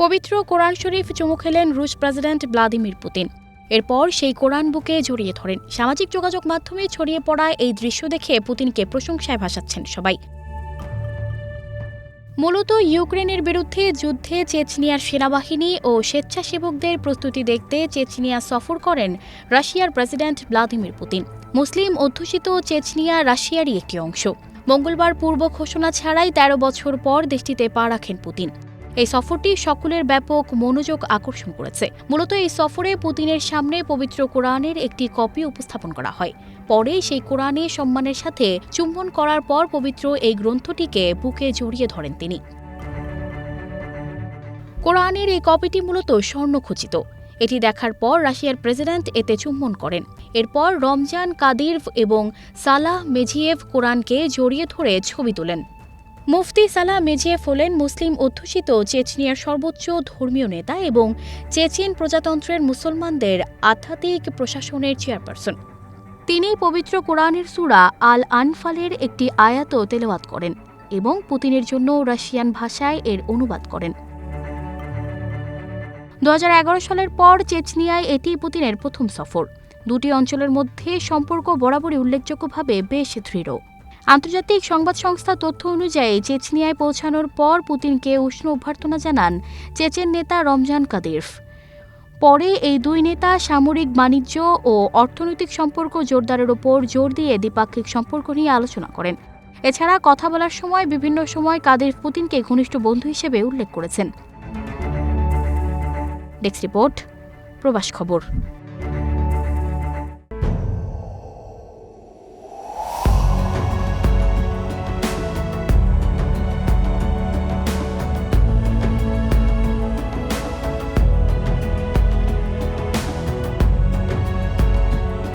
পবিত্র কোরআন শরীফ চুমু খেলেন রুশ প্রেসিডেন্ট ভ্লাদিমির পুতিন। এরপর সেই কোরআন বুকে জড়িয়ে ধরেন। সামাজিক যোগাযোগ মাধ্যমে ছড়িয়ে পড়া এই দৃশ্য দেখে পুতিনকে প্রশংসায় ভাসাচ্ছেন সবাই। মূলত ইউক্রেনের বিরুদ্ধে যুদ্ধে চেচনিয়ার সেনাবাহিনী ও স্বেচ্ছাসেবকদের প্রস্তুতি দেখতে চেচনিয়া সফর করেন রাশিয়ার প্রেসিডেন্ট ভ্লাদিমির পুতিন। মুসলিম অধ্যুষিত চেচনিয়া রাশিয়ারই একটি অংশ। মঙ্গলবার পূর্ব ঘোষণা ছাড়াই ১৩ বছর পর দেশটিতে পা রাখেন পুতিন। এই সফরটি সকলের ব্যাপক মনোযোগ আকর্ষণ করেছে। মূলত এই সফরে পুতিনের সামনে পবিত্র কোরআনের একটি কপি উপস্থাপন করা হয়। পরে সেই কোরআনে সম্মানের সাথে চুম্বন করার পর পবিত্র এই গ্রন্থটিকে বুকে জড়িয়ে ধরেন তিনি। কোরআনের এই কপিটি মূলত স্বর্ণখচিত। এটি দেখার পর রাশিয়ার প্রেসিডেন্ট এতে চুম্বন করেন। এরপর রমজান কাদিরভ এবং সালাহ মেজিয়েভ কোরআনকে জড়িয়ে ধরে ছবি তোলেন। মুফতি সালাহ মেজিয়েভ হলেন মুসলিম অধ্যুষিত চেচনিয়ার সর্বোচ্চ ধর্মীয় নেতা এবং চেচেন প্রজাতন্ত্রের মুসলমানদের আধ্যাত্মিক প্রশাসনের চেয়ারপারসন। তিনি পবিত্র কোরআনের সূরা আল আনফালের একটি আয়াত তেলাওয়াত করেন এবং পুতিনের জন্য রাশিয়ান ভাষায় এর অনুবাদ করেন। ২০১১ সালের পর চেচনিয়ায় এটি পুতিনের প্রথম সফর। দুটি অঞ্চলের মধ্যে সম্পর্ক বরাবরই উল্লেখযোগ্যভাবে বেশ দৃঢ়। আন্তর্জাতিক সংবাদ সংস্থা তথ্য অনুযায়ী চেচনিয়ায় পৌঁছানোর পর পুতিনকে উষ্ণ অভ্যর্থনা জানান চেচেন নেতা রমজান কাদিরভ। পরে এই দুই নেতা সামরিক, বাণিজ্য ও অর্থনৈতিক সম্পর্ক জোরদারের ওপর জোর দিয়ে দ্বিপাক্ষিক সম্পর্ক নিয়ে আলোচনা করেন। এছাড়া কথা বলার সময় বিভিন্ন সময় কাদিরভ পুতিনকে ঘনিষ্ঠ বন্ধু হিসেবে উল্লেখ করেছেন। ডেস্ক রিপোর্ট, প্রবাস খবর।